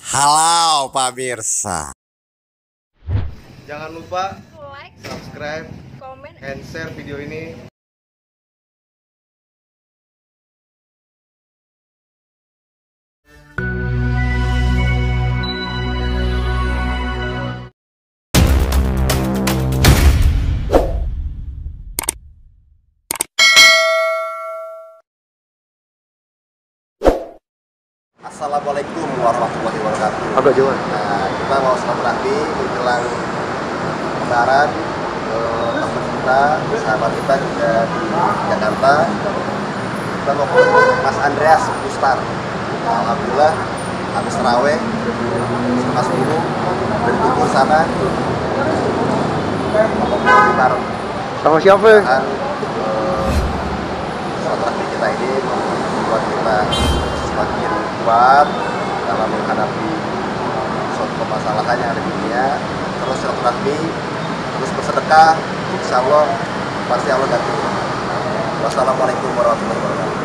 Halo pemirsa. Jangan lupa like, subscribe, komen, and share video ini. Assalamualaikum warahmatullahi wabarakatuh. Agak jauh. Nah, kita mau silaturahmi menjelang Lebaran ke teman kita, sahabat kita juga di Jakarta. Kita mau ke Mas Andreas Bustar. Alhamdulillah habis terawih sama subuh dari Bogor sana. Bareng Sama siapa? silaturahmi kita ini membuat kita semakin kuat dalam menghadapi suatu permasalahan yang ada di dunia. Terus silaturahmi, terus bersedekah, insya Allah pasti Allah ganti. Wassalamualaikum warahmatullahi wabarakatuh.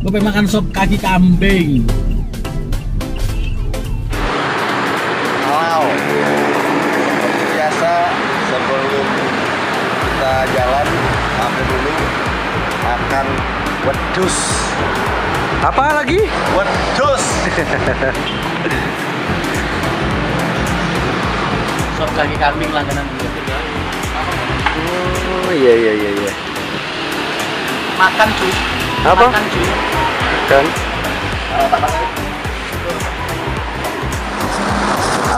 Gue pengen makan sop kaki kambing. Halo, seperti biasa sebelum kita jalan mampir dulu makan wedus. Apa lagi? Wedus. Sop kaki kambing langganan gue. Oh iya. Makan cuy. Apa? Makan cuy. Kan?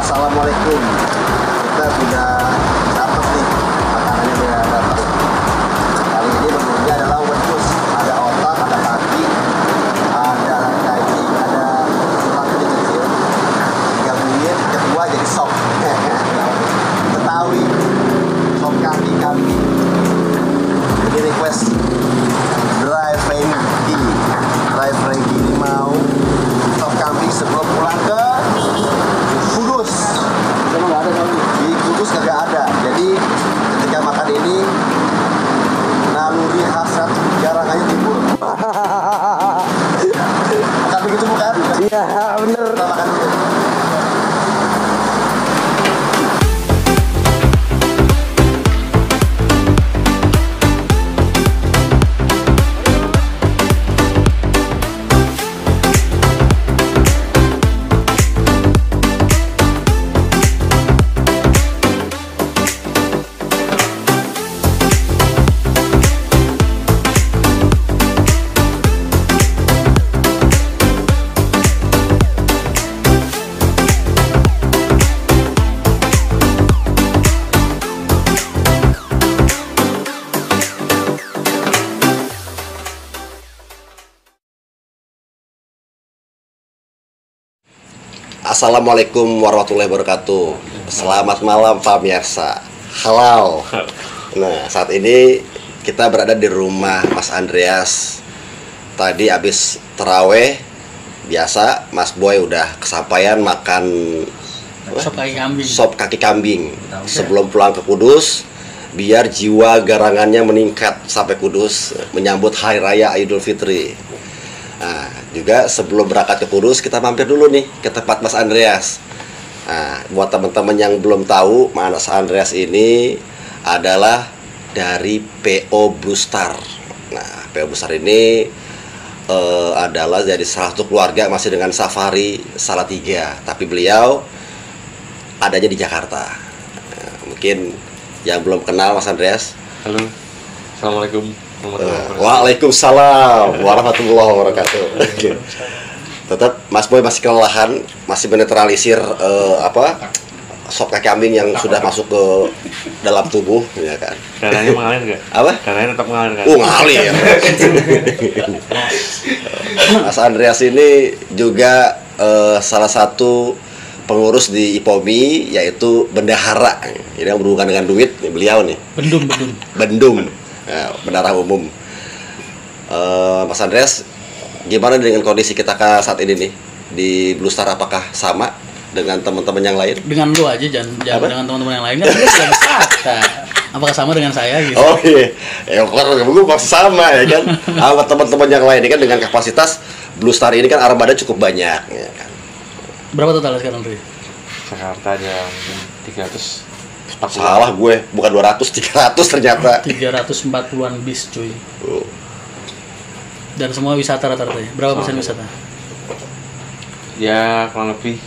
Assalamualaikum. Kita sudah dapat nih makanannya, sudah dapat. Kali ini menunya adalah wedus. Ada otak, ada kaki, ada daging, ada tulang kecil-kecil. Digabungin, kedua jadi sop. Betawi, sop kaki kambing. Ini request Dry Frankie. Dry Frankie ini mau sop kambing sebelum pulang ke Kudus. Emang nggak ada kali. Di Kudus kagak ada. Jadi ketika makan ini naluri hasrat garangannya timbul. Bukan begitu bukan? Iya bener. Kita makan dulu. Assalamualaikum warahmatullahi wabarakatuh. Selamat malam pemirsa. Halo. Nah, saat ini kita berada di rumah Mas Andreas. Tadi habis terawih, biasa Mas Boy udah kesampaian makan Sop kaki kambing. sop kaki kambing sebelum pulang ke Kudus, biar jiwa garangannya meningkat sampai Kudus menyambut Hari Raya Idul Fitri. Nah, juga sebelum berangkat ke Kudus kita mampir dulu nih ke tempat Mas Andreas. Nah, buat teman-teman yang belum tahu, Mas Andreas ini adalah dari PO Bustar. Nah, PO Bustar ini adalah dari salah satu keluarga masih dengan Safari Salatiga, tapi beliau adanya di Jakarta. Nah, mungkin yang belum kenal Mas Andreas. Halo, assalamualaikum warahmatullahi wabarakatuh. Waalaikumsalam warahmatullahi wabarakatuh. Tetap Mas Boy masih kelelahan, masih menetralisir sop kaki kambing yang sudah masuk ke dalam tubuh, ya kan? Darahnya mengalir nggak? Apa? Darahnya tetap mengalir kan? Ngalir. Mas Andreas ini juga salah satu pengurus di IPOMI, yaitu bendahara. Ini yang berhubungan dengan duit, beliau nih. Bendum. Ya, bendahara umum. Mas Andreas, gimana dengan kondisi kita saat ini nih di Blue Star? Apakah sama dengan teman-teman yang lain? Dengan lu aja, jangan dengan teman-teman yang lain kan lu sedang wisata. Apakah sama dengan saya gitu? Oh iya, ya karena gue masih sama ya kan. Sama teman-teman yang lain ini kan dengan kapasitas Blue Star ini kan armada cukup banyak ya kan. Berapa total sekarang, Dri? Jakarta ada 340. Salah gue, bukan 200, 300 ternyata. 340-an bis cuy. Oh. Dan semua wisata rata-rata ya? Berapa persen wisata? Ya kurang lebih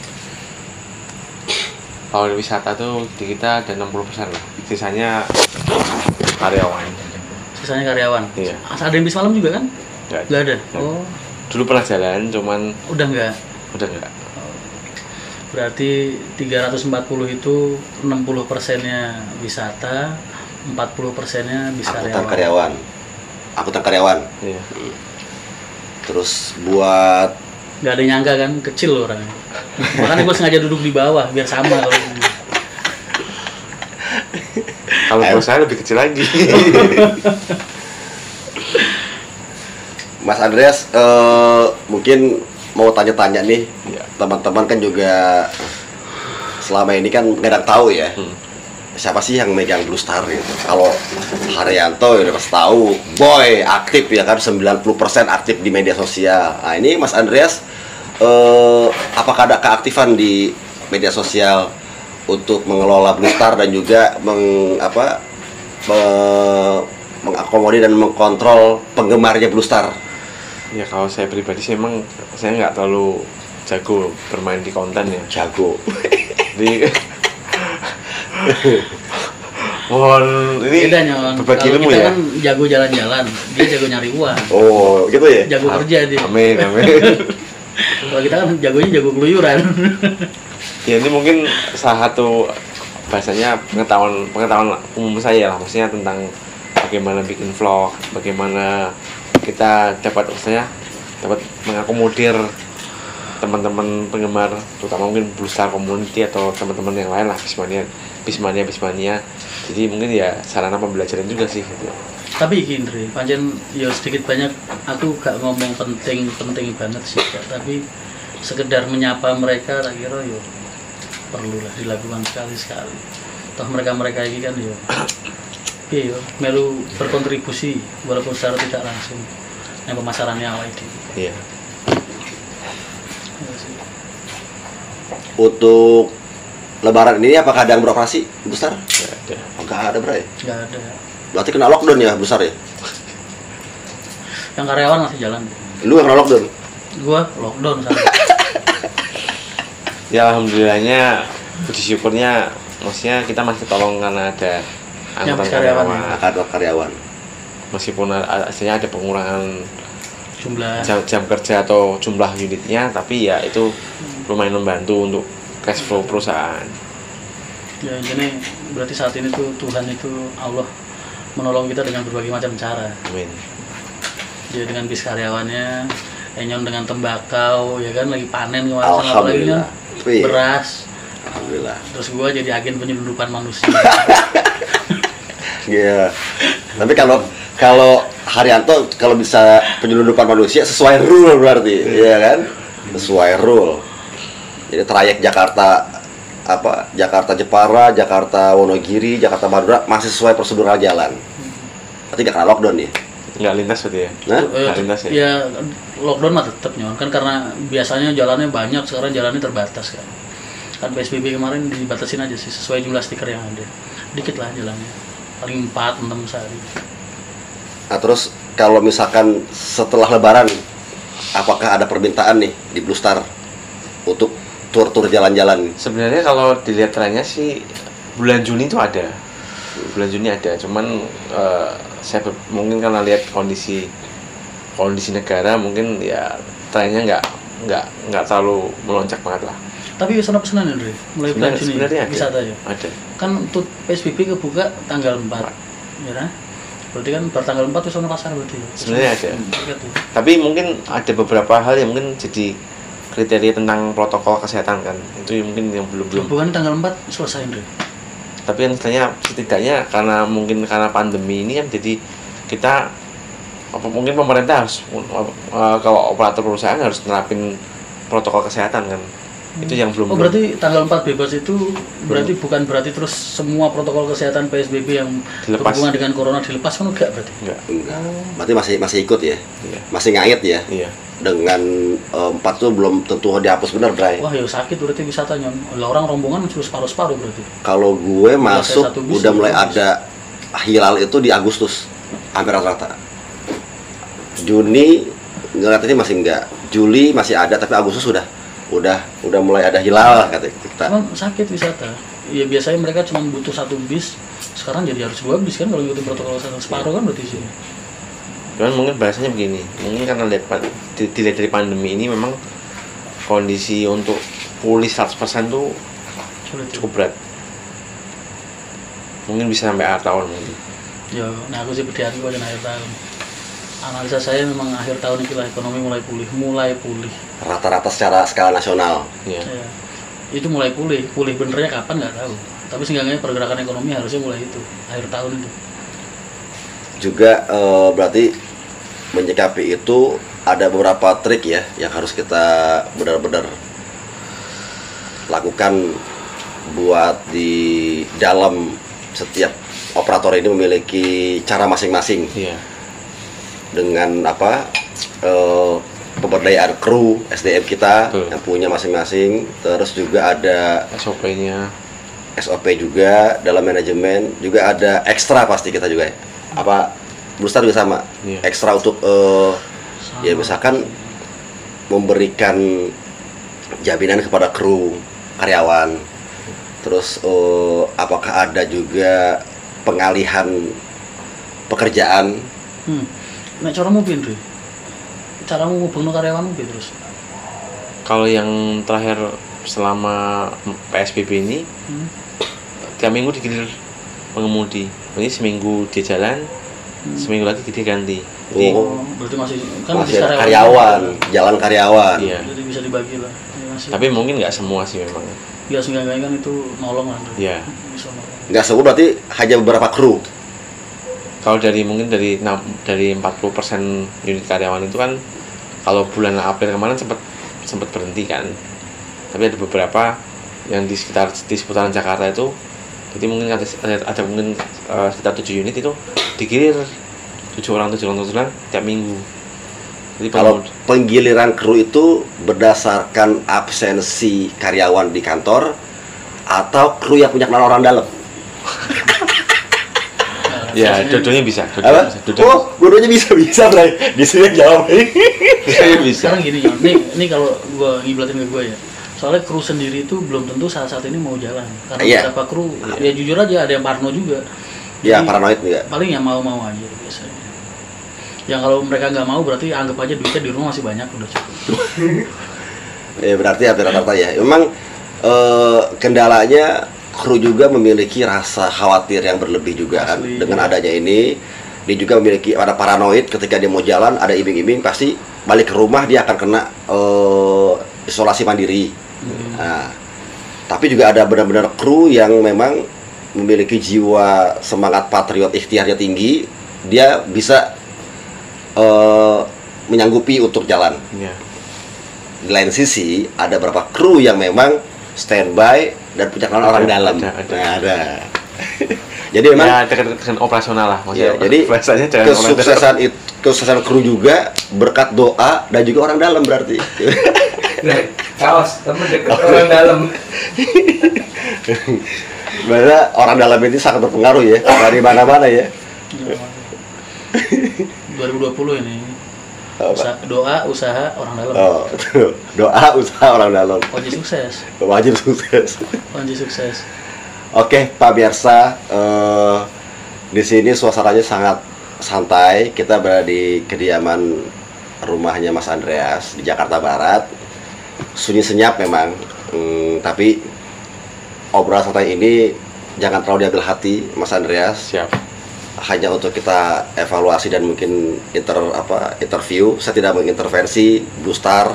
kalau wisata tuh di kita ada 60% lah. Sisanya karyawan. Sisanya karyawan? Iya. Ada yang bis malam juga kan? Nggak ada? Oh. Dulu pernah jalan, cuman Udah nggak? Berarti 340 itu 60%-nya wisata, 40%-nya bis karyawan. Angkutan karyawan. iya. Terus buat Nggak ada yang nyangka kan, kecil loh orangnya. Makanya gue sengaja duduk di bawah, biar sama kalau Kalau bos saya lebih kecil lagi. Mas Andreas, mungkin mau tanya-tanya nih, Iya. teman-teman kan juga selama ini kan kadang tahu ya, siapa sih yang megang Blue Star gitu. Kalau Haryanto ya udah pasti tahu, Boy aktif ya kan, 90% aktif di media sosial. Nah ini Mas Andreas, apakah ada keaktifan di media sosial untuk mengelola Blue Star dan juga mengakomodir dan mengkontrol penggemarnya Blue Star? Ya kalau saya pribadi sih emang saya nggak terlalu jago bermain di konten ya. Jago. Jadi mohon ini beda Nyon. berbagi Kalau ilmu kita ya. kan jago jalan-jalan, dia jago nyari uang. Oh gitu ya? Jago kerja dia. Amin. Kalau kita kan jagonya jago keluyuran. Ya ini mungkin salah satu bahasanya pengetahuan umum saya lah, maksudnya tentang bagaimana bikin vlog, bagaimana kita dapat mengakomodir teman-teman penggemar, terutama mungkin Blue Star Community atau teman-teman yang lain lah, Bismania. Jadi mungkin ya sarana pembelajaran juga sih gitu. Tapi Indri, pancen ya sedikit banyak aku gak ngomong penting banget sih, tapi sekedar menyapa mereka tak kira yo perlulah dilakukan sekali-sekali. Toh mereka ini kan yo yo melu berkontribusi walaupun secara tidak langsung yang pemasarannya awal itu. Iya. Untuk Lebaran ini apakah ada yang beroperasi besar? Nggak ada. Enggak ada, Bray. Nggak ada. Berarti kena lockdown ya besar ya? Yang karyawan masih jalan. Lu yang kena lockdown? Gua lockdown sana. Ya alhamdulillahnya, puji syukurnya, maksudnya kita masih tolong karena ada Yang angkutan karyawan. Angkatan karyawan. Meskipun hasilnya ada pengurangan Jumlah jam kerja atau jumlah unitnya, tapi ya itu lumayan membantu untuk cash flow perusahaan. ya ini berarti saat ini tuh Tuhan itu Allah menolong kita dengan berbagai macam cara. Amin. Dia dengan bis karyawannya, Enyon dengan tembakau, ya kan lagi panen kemarin sama apalagi Nyon, Wih. beras. Alhamdulillah. Terus gua jadi agen penyelundupan manusia. Iya. Tapi kalau Haryanto kalau bisa penyelundupan manusia sesuai rule berarti, iya kan? Sesuai rule. Jadi trayek Jakarta Jepara, Jakarta Wonogiri, Jakarta Madura masih sesuai prosedural jalan. Berarti nggak kena lockdown ya? Nggak lintas berarti ya? Nah? Nggak lintas ya? Ya lockdown mah tetap Nyon, kan karena biasanya jalannya banyak, sekarang jalannya terbatas kan. Kan PSBB kemarin dibatasin aja sih sesuai jumlah stiker yang ada. Dikit lah jalannya. Paling 4-6 sehari. Nah terus kalau misalkan setelah Lebaran, apakah ada permintaan nih di Blue Star untuk tur-tur jalan-jalan? Sebenarnya kalau dilihat trennya sih bulan Juni itu ada. Bulan Juni ada, cuman saya mungkin karena lihat kondisi negara mungkin ya trennya nggak terlalu melonjak banget lah. Tapi pesanan ya Dre, mulai bulan Juni sebenarnya ada. wisata ya. Ada. Kan untuk PSBB kebuka tanggal 4. Ya kan? Berarti kan bertanggal 4 wisata pasar berarti. Sebenarnya ada. Tuh. Tapi mungkin ada beberapa hal yang mungkin jadi kriteria tentang protokol kesehatan kan, itu mungkin yang belum. Bukan tanggal 4 selesai, Andre. Tapi yang setidaknya karena pandemi ini kan, jadi kita mungkin pemerintah harus kalau operator perusahaan harus nerapin protokol kesehatan kan. Itu yang belum. Berarti tanggal 4 bebas itu berarti bukan berarti terus semua protokol kesehatan PSBB yang dilepas. berhubungan dengan corona dilepas kan enggak berarti? Enggak. Berarti masih ikut ya? Iya. Masih ngait ya? Iya. Dengan 4 tuh belum tentu dihapus benar, Bray. Wah, ya sakit berarti wisatanya. Lah orang rombongan cuma separuh-separuh berarti. Kalau gue masuk satu bis, udah mulai dua bis. ada hilal itu di Agustus, hampir rata-rata. Juni ngeliatnya masih enggak, Juli masih ada, tapi Agustus udah mulai ada hilal kata kita. Cuman sakit wisata. Ya biasanya mereka cuma butuh 1 bis, sekarang jadi harus 2 bis kan kalau ngikutin protokol kesehatan separuh kan berarti sih. Cuman mungkin bahasanya begini, mungkin karena dilihat dari pandemi ini memang kondisi untuk pulih 100% tuh Sulit. cukup berat. Mungkin bisa sampai akhir tahun mungkin. Ya, nah aku sih berhati pada akhir tahun. Analisa saya memang akhir tahun ini lah ekonomi mulai pulih. Rata-rata secara skala nasional. Iya. Ya, itu mulai pulih benernya kapan nggak tahu. Tapi seenggaknya pergerakan ekonomi harusnya mulai itu akhir tahun itu. Juga berarti menyikapi itu ada beberapa trik ya yang harus kita benar-benar lakukan buat di dalam setiap operator ini memiliki cara masing-masing. Iya. Dengan pemberdayaan kru SDM kita. Betul. Yang punya masing-masing, terus juga ada SOP-nya, SOP juga dalam manajemen, juga ada ekstra pasti kita juga ya. Brewstar juga sama. Iya. Ekstra untuk ya misalkan memberikan jaminan kepada kru, karyawan. Terus apakah ada juga pengalihan pekerjaan? Nah, caramu piye, caramu ngubungno karyawanmu piye terus? Kalau yang terakhir selama PSBB ini, tiap minggu digilir pengemudi. Jadi seminggu dia jalan, seminggu lagi dia ganti. Jadi, berarti masih karyawan, jalan karyawan. Iya. Jadi bisa dibagi lah. Ya, tapi mungkin nggak semua sih memang. Ya seenggaknya kan itu nolong lah. Iya. Nggak semua berarti hanya beberapa kru. Kalau mungkin dari 40% unit karyawan itu kan, kalau bulan April kemarin sempat berhenti kan. Tapi ada beberapa yang di seputaran Jakarta itu, jadi mungkin ada mungkin sekitar 7 unit itu digilir 7 orang tiap minggu. Jadi kalau penggiliran kru itu berdasarkan absensi karyawan di kantor atau kru yang punya kenal orang dalam? Ya, dua-duanya bisa. Dua-duanya bisa, Bray. Di sini jawab. Bisa. Sekarang gini, ini kalau gua ngiblatin ke gua ya. Soalnya kru sendiri itu belum tentu saat ini mau jalan. Karena beberapa kru, ya jujur aja ada yang parno juga. Iya, paranoid juga. Paling yang mau aja biasanya. Yang kalau mereka nggak mau berarti anggap aja duitnya di rumah masih banyak, udah cukup. Ya berarti rata-rata ya. Memang kendalanya kru juga memiliki rasa khawatir yang berlebih juga kan. Dengan adanya ini, dia juga memiliki ada paranoid ketika dia mau jalan, ada iming-iming, pasti balik ke rumah dia akan kena isolasi mandiri. Nah, tapi juga ada benar-benar kru yang memang memiliki jiwa semangat patriot, ikhtiarnya tinggi, dia bisa menyanggupi untuk jalan. Yeah. Di lain sisi ada beberapa kru yang memang standby dan punya kenalan orang dalam. Ada. Jadi memang ya, dengan operasional lah maksudnya. Ya, jadi kesuksesan kru juga berkat doa dan juga orang dalam berarti. Kaos temen deket orang dalam. Sebenarnya orang dalam ini sangat berpengaruh ya dari mana-mana ya. 2020 ini. Usaha orang dalam. Oh, betul. Doa, usaha orang dalam. Kunci sukses. Wajib sukses. Kunci sukses. Oke, Pak Biarsa, di sini suasananya sangat santai. Kita berada di kediaman rumahnya Mas Andreas di Jakarta Barat. Sunyi senyap memang, tapi obrolan santai ini jangan terlalu diambil hati, Mas Andreas. Siap. Hanya untuk kita evaluasi dan mungkin interview. Saya tidak mengintervensi Brewstar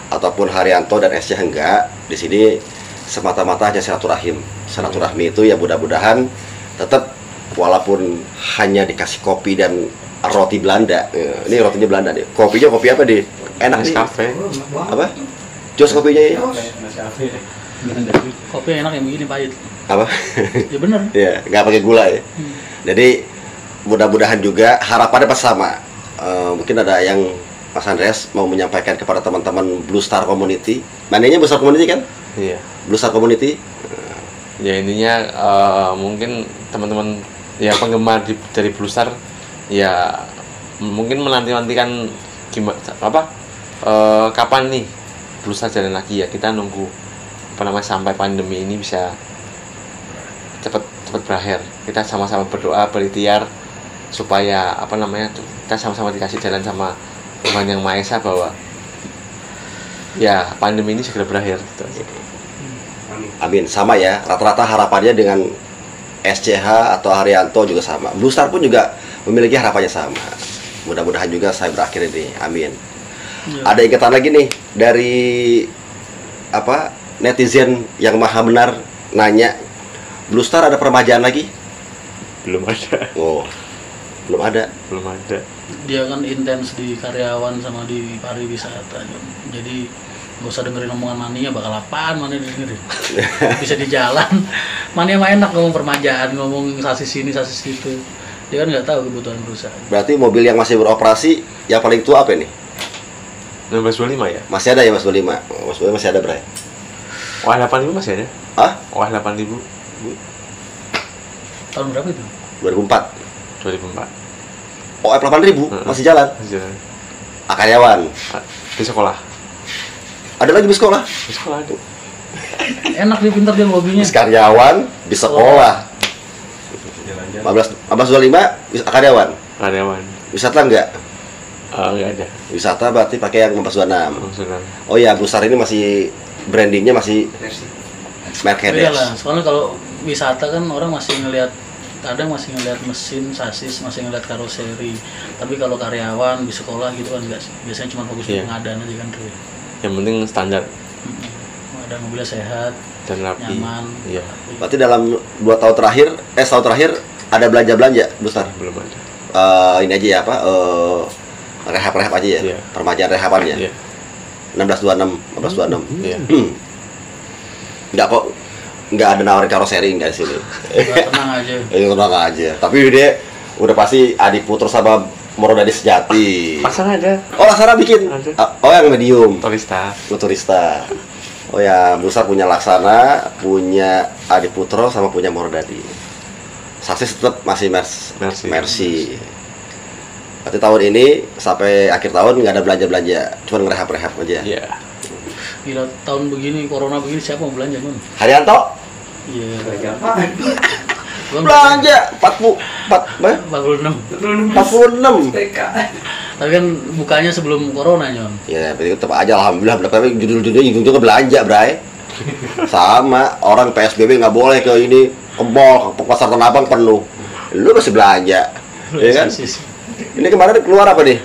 ataupun Haryanto dan SCH enggak. Di sini semata-mata hanya silaturahim. Silaturahmi itu ya mudah-mudahan tetap walaupun hanya dikasih kopi dan roti Belanda. Ini rotinya Belanda nih. Kopinya kopi apa nih? Enak nih. Nescafe. Apa? Jos kopinya ya? Kopi enak yang begini pahit. Apa? Ya bener. Ya, nggak pakai gula ya. Jadi mudah-mudahan juga harapannya pas sama. Mungkin ada yang Mas Andreas mau menyampaikan kepada teman-teman Blue Star Community. Mananya Blue Star Community kan? Iya. Blue Star Community. Ya intinya mungkin teman-teman ya penggemar dari Blue Star ya mungkin menanti-nantikan gimana kapan nih Blue Star jalan lagi ya. Kita nunggu sampai pandemi ini bisa cepat berakhir. Kita sama-sama berdoa berikhtiar supaya kita sama-sama dikasih jalan sama Tuhan Yang Maha Esa bahwa ya pandemi ini segera berakhir gitu. Amin. Sama ya. Rata-rata harapannya dengan SCH atau Haryanto juga sama. Blue Star pun juga memiliki harapannya sama. Mudah-mudahan juga saya berakhir ini. Amin. Ya. Ada ikatan lagi nih dari netizen yang maha benar nanya, Blue Star ada permajaan lagi? Belum ada. Oh, belum ada. Dia kan intens di karyawan sama di pariwisata. Jadi nggak usah dengerin omongan Mania, bakal apaan Mania dengerin. Bisa di jalan. Mania mah enak ngomong permajaan, ngomong sasis ini, sasis itu. Dia kan nggak tahu kebutuhan perusahaan. Berarti mobil yang masih beroperasi yang paling tua apa nih? 1625 ya? Masih ada ya Mas 25? Mas 25 masih ada, Bray? Wah 8000 masih ada? Hah? Wah 8000 Tahun berapa itu? 2004. 2004 Oh, F8000 masih jalan? masih jalan. Karyawan. Di sekolah. Ada lagi di sekolah? Di sekolah ada. Enak dia, pintar dia loginya. Bis karyawan di sekolah. 1525 karyawan. Karyawan. Wisata enggak? Enggak ada. Wisata berarti pakai yang 1526. Maksudnya. Oh iya, Blue Star ini masih brandingnya masih Mercedes. Iya lah, soalnya kalau wisata kan orang masih kadang masih ngelihat mesin, sasis, masih ngelihat karoseri. Tapi kalau karyawan di sekolah gitu kan enggak sih. Biasanya cuma fokus Iya. pengadaan aja kan, Dre. Yang penting standar Ada mobilnya sehat, dan rapi. nyaman. Iya. Berarti dalam 2 tahun terakhir, setahun terakhir ada belanja-belanja Blue Star? Belum ada. Ini aja ya, rehab-rehab aja ya? Iya. Permajaan rehabannya? Iya. 1626, 1526. Iya. Enggak kok, enggak ada nawarin karoseri enggak di sini. Tenang aja. Tenang aja. Tapi dia udah pasti Adi Putro sama Morodadi Sejati. Pasang ada. Oh, Laksana bikin. Ada. Oh, yang medium. Turista. Motorista. Oh ya, Blue Star punya Laksana, punya Adi Putro sama punya Morodadi. Sasis tetap masih Mercy. Berarti tahun ini sampai akhir tahun nggak ada belanja-belanja, cuma ngerehab-rehab aja. Iya. Gila, tahun begini, corona begini, siapa mau belanja, Nun? Haryanto Iya. Apaan? belanja 46. 46. TK. Tapi kan bukanya sebelum corona, Nyon. Ya, tapi tetap aja alhamdulillah. Tapi judul-judulnya ujung-ujungnya belanja, Bray. Sama orang PSBB nggak boleh ke ini, ke mall, ke pasar Tanah Abang penuh. Lu masih belanja, ya kan? Sasis. Ini kemarin keluar apa nih?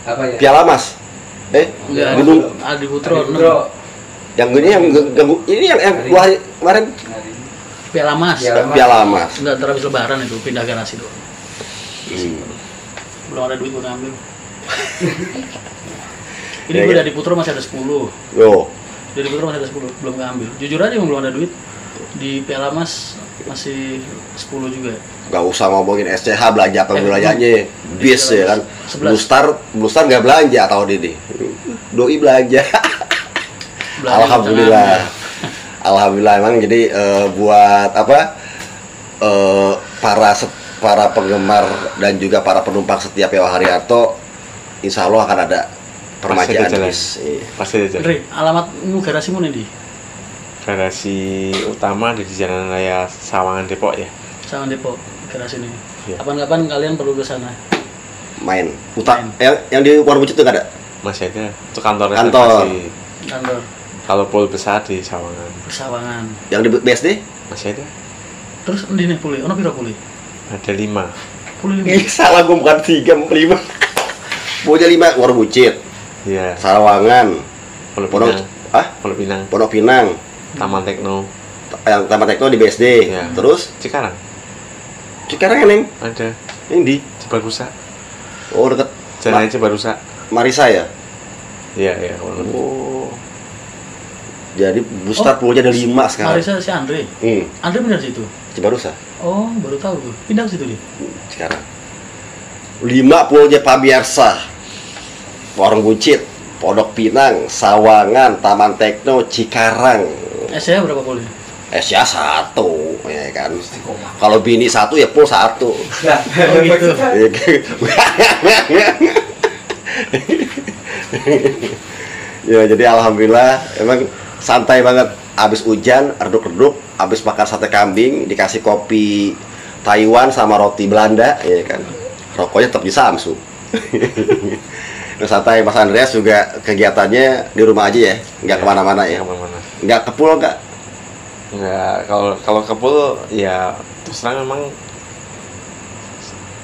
Apa ya? Piala Mas. Enggak, Gunung Adi Putro. Bro. yang ini yang keluar kemarin Piala Mas. Piala Mas. Enggak, ntar habis lebaran itu pindah garasi doang. Belum ada duit buat ngambil. Ini Ya, gue ya. dari Putro masih ada 10. Yo, Dari Putro masih ada 10, belum ngambil. Jujur aja emang belum ada duit. Di Piala Mas masih 10 juga. nggak usah ngomongin SCH belanja apa Eh, belanjanya, bis ya kan. 11. Blue Star nggak belanja tahun ini. Doi belanja. Belanja Alhamdulillah. jangan. Alhamdulillah emang jadi buat para penggemar dan juga para penumpang setia PO Haryanto, insya Allah akan ada permajaan jalan. bis. Iya. Pasti ada. Andre, alamatmu garasimu nih di Garasi utama di Jalan Raya Sawangan Depok ya. Sawangan Depok, garasi ini. Iya. Kapan-kapan kalian perlu ke sana. Main. Main. Yang di Warung Bucit itu nggak ada? Masih ada. Itu kantor Kantor. reservasi. Kantor Kalau pool besar di Sawangan Sawangan. Yang di BSD? masih ada. Terus endi nih pulih? Ono piro pulih? Ada 5. Pulih Salah, gue bukan 3, 5. Pokoknya 5 Warung Bucit. Iya. Sawangan, Pondok Pondok, Pinang. Pondok Pinang. Pondok Pinang, Taman Tekno. yang Taman Tekno di BSD. Iya. Terus Cikarang. Cikarang Neng, Ada. ini di, Cibarusa. oh deket Jalan Cibarusa. Marisa ya. Iya, iya. Oh. Jadi booster poolnya ada 5 sekarang. Marisa si Andre. Hmm, Andre bener situ. Cibarusa Oh, baru tahu gue. Pindah ke situ dia. sekarang. 5 poolnya pemirsa. Warung Buncit, Pondok Pinang, Sawangan, Taman Tekno, Cikarang. SCH berapa polis? Esya 1, ya kan. Kalau bini 1 ya pool 1. Nah, Oh, gitu. Ya jadi alhamdulillah emang santai banget. Abis hujan, reduk-reduk, abis makan sate kambing, dikasih kopi Taiwan sama roti Belanda, ya kan. Rokoknya tetap di Samsu. Nah, santai. Mas Andreas juga kegiatannya di rumah aja ya, nggak kemana-mana ya, Kemana-mana. nggak ke pool nggak. Enggak, kalau ke pool ya terus terang memang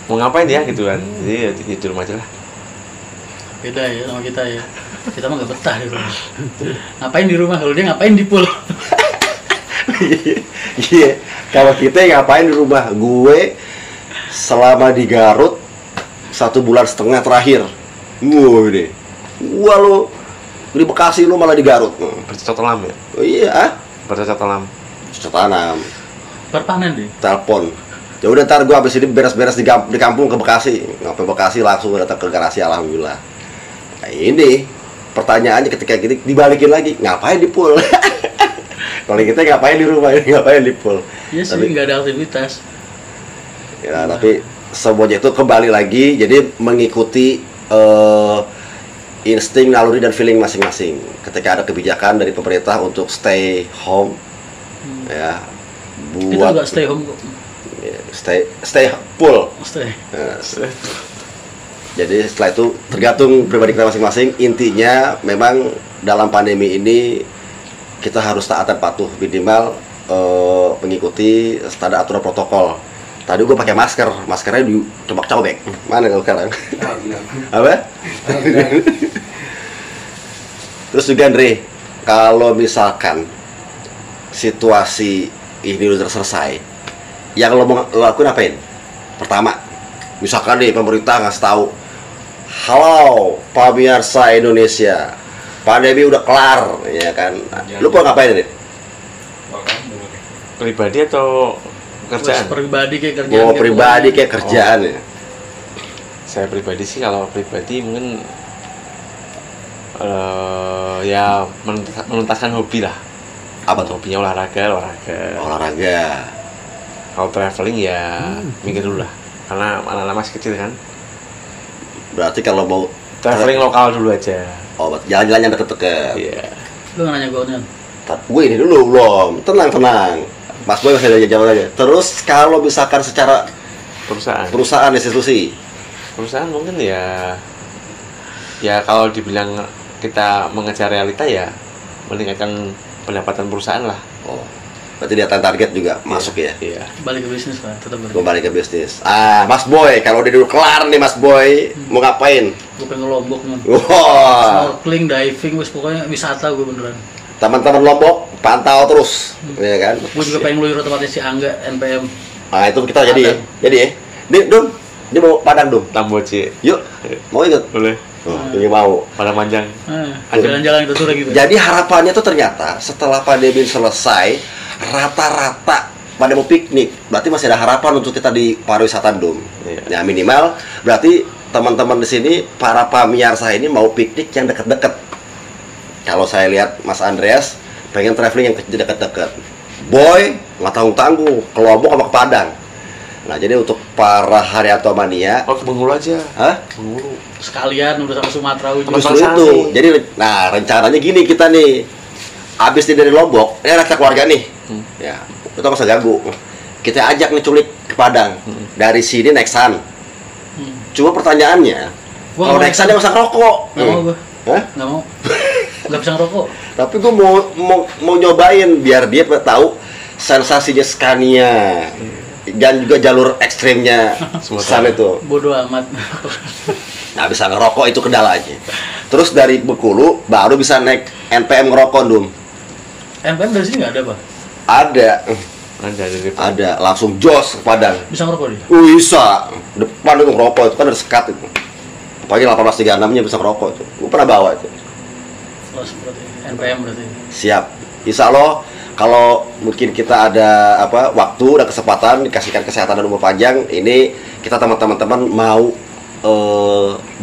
mau ngapain ya gitu kan. Jadi ya di rumah aja lah. Beda ya sama kita ya. Kita mah gak betah di rumah. Ngapain di rumah? Kalau dia ngapain di pool? Iya, kalau kita ngapain di rumah? Gue selama di Garut 1,5 bulan terakhir, deh. Gua lo di Bekasi lo malah di Garut. Bercocok tanam ya. Oh iya, Bercocok tanam. cocok tanam, Berpanen deh. telepon. Ya udah ntar gue abis ini beres-beres di kampung ke Bekasi. Sampai Bekasi langsung datang ke garasi, alhamdulillah. Nah, ini pertanyaannya ketika gini dibalikin lagi, ngapain di pool? Kalau kita ngapain di rumah, ngapain di pool? Iya sih, nggak ada aktivitas. Ya, tapi semuanya itu kembali lagi, jadi mengikuti insting, naluri dan feeling masing-masing. Ketika ada kebijakan dari pemerintah untuk stay home, ya, Kita buat nggak stay home kok. stay pool. Stay. Nah, jadi setelah itu tergantung pribadi kita masing-masing. Intinya memang dalam pandemi ini kita harus taat dan patuh, minimal mengikuti standar aturan protokol. Tadi gue pakai maskernya di tebak cobek. Mana kalau sekarang? Apa? Terus juga Andre, kalau misalkan situasi ini udah selesai, yang lo mau lakuin apain? Pertama, misalkan nih pemerintah ngasih tahu, halo pemirsa Indonesia, pandemi udah kelar, ya kan? Lu mau ngapain nih? Pribadi atau kerjaan? Pribadi kayak kerjaan. Mau kayak pribadi pokoknya. kayak kerjaan ya? Saya pribadi sih, kalau pribadi mungkin ya menuntaskan hobi lah. Apa tuh? Hobinya olahraga. Olahraga. Kalau traveling ya mikir dulu lah, karena anak-anak masih kecil kan. Berarti kalau mau Traveling lokal dulu aja. oh, jalan-jalan yang deket-deket. Iya. Lu nggak nanya gue Onion? Gue ini dulu belum. Tenang. Mas Boy masih ada jawab aja. Terus kalau misalkan secara perusahaan institusi, Perusahaan mungkin ya kalau dibilang kita mengejar realita ya meningkatkan pendapatan perusahaan lah. oh, berarti di atas target juga masuk ya. Iya. Balik ke bisnis lah, tetap balik. Kembali ke bisnis. Mas Boy, kalau udah dulu kelar nih Mas Boy, mau ngapain? Gue pengen ke Lombok nih. Wah, Snorkeling, diving, wis pokoknya wisata gue beneran. teman-teman Lombok pantau terus, ya kan? Gue juga pengen ngeluyur tempatnya si Angga, NPM. Nah itu kita jadi ya. Nih, Dum, dia mau Padang Dum. Tamboci. Yuk, mau ikut? Boleh. Oh, ini mau. Pada panjang. Jalan-jalan itu tuh gitu. Jadi harapannya tuh ternyata setelah pandemi selesai, rata-rata pada mau piknik. Berarti masih ada harapan untuk kita di pariwisata Dum. Iya. Ya minimal berarti teman-teman di sini para pemirsa ini mau piknik yang deket-deket. Kalau saya lihat Mas Andreas pengen traveling yang deket-deket. Boy nggak tanggung-tanggung ke Lombok sama ke Padang. Nah jadi untuk para Haryanto Mania, Oh, ke Bengkulu aja. hah? Bengkulu. Sekalian udah sama Sumatera ujung. Justru Sama itu. sih. Jadi, nah rencananya gini kita nih, abis dari Lombok, ini ada keluarga nih, ya, itu masa ganggu. Kita ajak nih culik ke Padang, dari sini naik Sun. Cuma pertanyaannya, Gua kalau nggak naik Sun dia masa rokok. Nggak mau gue. Hah? Nggak mau. Nggak bisa ngerokok. Tapi gue mau nyobain biar dia tahu sensasinya Scania dan juga jalur ekstrimnya Sun itu. Bodoh amat. Nah bisa ngerokok itu kendalanya. Terus dari Bengkulu baru bisa naik NPM ngerokok Dum. NPM dari sini nggak ada, Pak? Ada, dari ada langsung jos ke Padang. Bisa ngerokok dia? Bisa, depan itu ngerokok itu kan ada sekat itu. Apalagi 1836-nya bisa ngerokok itu. Gue pernah bawa itu. Oh, seperti NPM berarti. Siap. Insya Allah kalau mungkin kita ada waktu dan kesempatan dikasihkan kesehatan dan umur panjang, ini kita teman-teman mau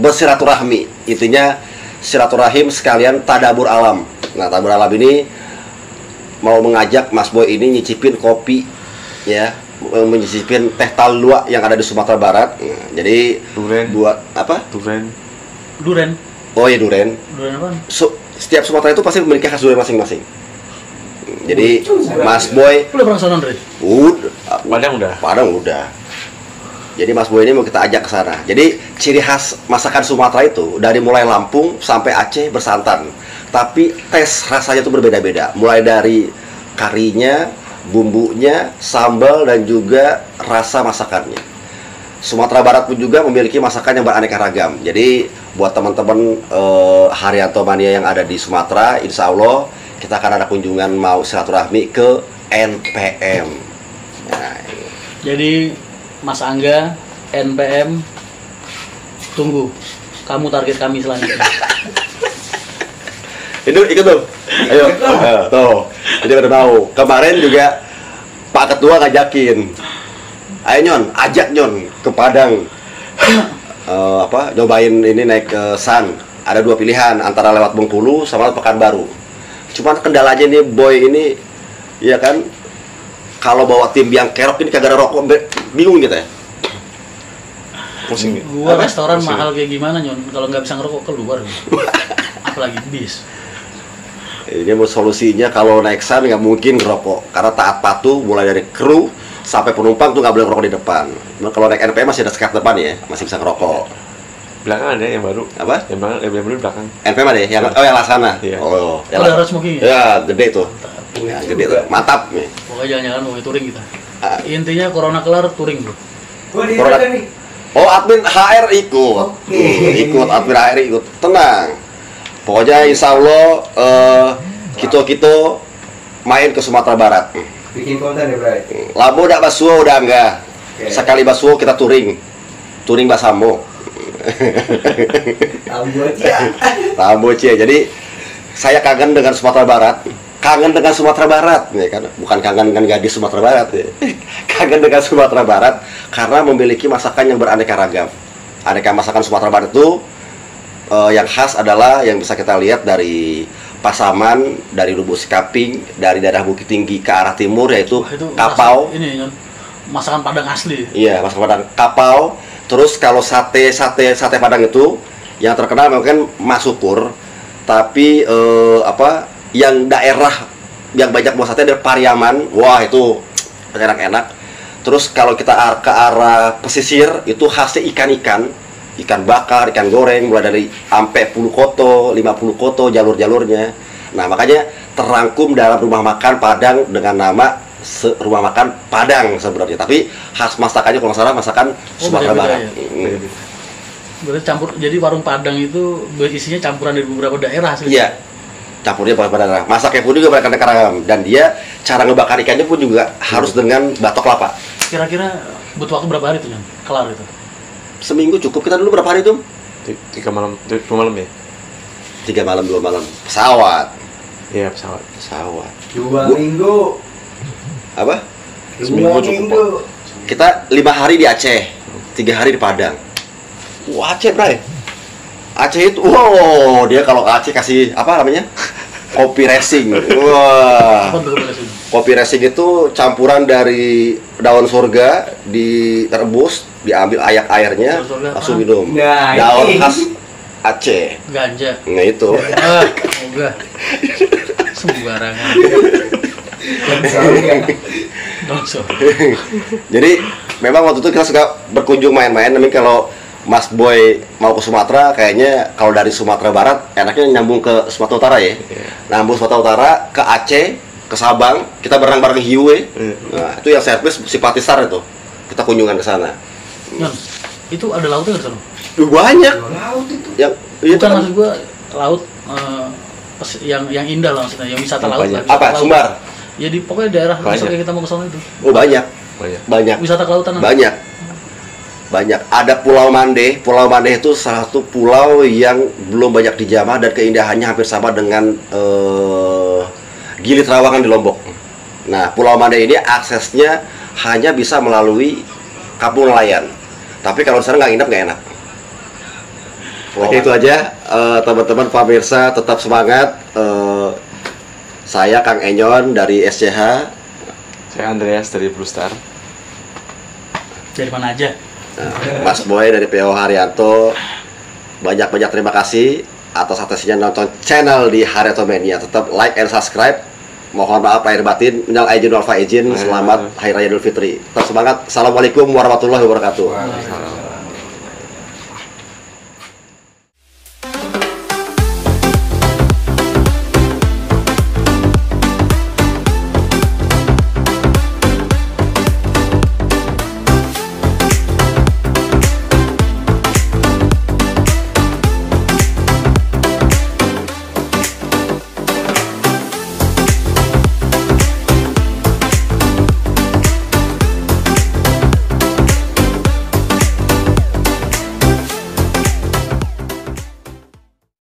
bersilaturahmi. Intinya silaturahim sekalian tadabur alam. Nah, tadabur alam ini mau mengajak Mas Boy ini nyicipin kopi, ya, menyicipin teh talua yang ada di Sumatera Barat. Nah, jadi Duren. buat apa? Duren. Oh iya, duren. Duren apa? Setiap Sumatera itu pasti memiliki khas durian masing-masing. Jadi Mas Boy Lu udah pernah kesana, Andre? Padang udah. Jadi Mas Boy ini mau kita ajak ke sana. Jadi ciri khas masakan Sumatera itu dari mulai Lampung sampai Aceh bersantan. Tapi tes rasanya itu berbeda-beda. Mulai dari karinya, bumbunya, sambal dan juga rasa masakannya. Sumatera Barat pun juga memiliki masakan yang beraneka ragam. Jadi buat teman-teman Haryanto Mania yang ada di Sumatera, insya Allah kita akan ada kunjungan mau silaturahmi ke NPM. Nah, Jadi Mas Angga, NPM, tunggu. Kamu target kami selanjutnya. itu ikut tuh. Ayo, tuh. Jadi pada tahu. Kemarin juga Pak Ketua ngajakin. Ayo Nyon, ajak Nyon ke Padang. Nyobain ini naik ke San. Ada dua pilihan antara lewat Bengkulu sama Pekanbaru. Cuman kendalanya nih Boy ini, ya kan, kalau bawa tim biang kerok ini kagak ada rokok, bingung gitu ya. Pusing. Gua restoran mahal kayak gimana Nyon? Kalau nggak bisa ngerokok keluar. Apalagi bis. Ini mau solusinya kalau naik San nggak mungkin ngerokok karena taat patuh mulai dari kru sampai penumpang tuh nggak boleh ngerokok di depan. Nah, kalau naik NPM masih ada sekat depan ya, masih bisa ngerokok. Belakang ada yang baru. Apa? Yang baru di belakang. NPM ada ya? Yang Laksana? Iya. Oh, Ada harus smoking ya? Ya, gede tuh. Ya, gede tuh. Mantap nih. Pokoknya jangan-jangan mau touring kita. Ah. Intinya corona kelar touring bro. Corona- Oh, admin HR ikut. Ikut admin HR ikut. Tenang. Pokoknya insya Allah kita main ke Sumatera Barat. Bikin konten ya, Bray. Labo udah basuh udah enggak. Oke. Sekali basuh kita touring. Touring Basambo. Tambocia. Jadi saya kangen dengan Sumatera Barat. Kangen dengan Sumatera Barat, ya kan? Bukan kangen dengan gadis Sumatera Barat, ya. Kangen dengan Sumatera Barat karena memiliki masakan yang beraneka ragam. Aneka masakan Sumatera Barat itu yang khas adalah yang bisa kita lihat dari Pasaman, dari Lubuk Sikaping, dari daerah Bukit Tinggi ke arah timur yaitu Wah, itu kapau. Ini Nyon, masakan Padang asli. Iya, masakan Padang kapau. Terus kalau sate Padang itu yang terkenal mungkin Masupur, tapi yang daerah yang banyak buah sate ada Pariaman. Wah, itu enak-enak. Terus kalau kita ke arah pesisir itu khasnya ikan bakar, ikan goreng mulai dari sampai 10 koto, 50 koto jalur-jalurnya. Nah, makanya terangkum dalam rumah makan Padang dengan nama rumah makan Padang sebenarnya, tapi khas masakannya kalau nggak salah masakan Sumatera beda-beda Barat. ya? Berarti campur, jadi warung Padang itu isinya campuran dari beberapa daerah sih. Iya, campurnya beberapa daerah. Masaknya pun juga beraneka ragam, dan dia cara ngebakar ikannya pun juga harus dengan batok kelapa. Kira-kira butuh waktu berapa hari tuh Nyon? Kelar itu? Seminggu cukup. Kita dulu berapa hari tuh? 2 malam ya. 3 malam 2 malam. Pesawat. Iya, pesawat. 2 minggu. Apa? Seminggu cukup, Kita 5 hari di Aceh, 3 hari di Padang. Wah, Aceh, Bray. Aceh itu, wow, dia kalau ke Aceh kasih apa namanya? Kopi racing. Wah. Apa tuh kopi sini? Kopi racing itu campuran dari daun surga direbus, diambil airnya, Daun surga langsung apaan? minum. Nah, Daun ini. khas Aceh. Ganja. Nah itu. Enggak. Sembarangan. Dongsor. Jadi memang waktu itu kita suka berkunjung main-main. Tapi kalau Mas Boy mau ke Sumatera, kayaknya kalau dari Sumatera Barat enaknya nyambung ke Sumatera Utara ya. Nyambung Sumatera Utara ke Aceh, ke Sabang, kita berenang bareng hiu. Nah, itu yang servis si Patisar itu. Kita kunjungan ke sana. Nyon, itu ada lautnya nggak di sana? Banyak Laut itu. yang itu Bukan kan maksud gua laut yang indah lah maksudnya, yang wisata Yang laut banyak. lah. wisata apa laut. Sumbar. Ya di pokoknya daerah Banyak. misalnya kita mau ke sana itu. Oh banyak, Banyak. banyak, Wisata kelautan. banyak, banyak. Ada Pulau Mande. Pulau Mande itu salah satu pulau yang belum banyak dijamah dan keindahannya hampir sama dengan Gili Trawangan di Lombok. Nah, Pulau Mande ini aksesnya hanya bisa melalui kampung nelayan. Tapi kalau di sana nggak nginep nggak enak. Oke, itu aja teman-teman pemirsa, tetap semangat. Saya Kang Enyon dari SCH. Saya Andreas dari Blue Star. Dari mana aja? Mas Boy dari PO Haryanto. Banyak-banyak terima kasih atas atensinya nonton channel di Haryanto Mania. Tetap like and subscribe. Mohon maaf lahir batin. Minal aidin wal faizin. Selamat Hari Raya Idul Fitri. Tetap semangat. Assalamualaikum warahmatullahi wabarakatuh. Waalaikumsalam.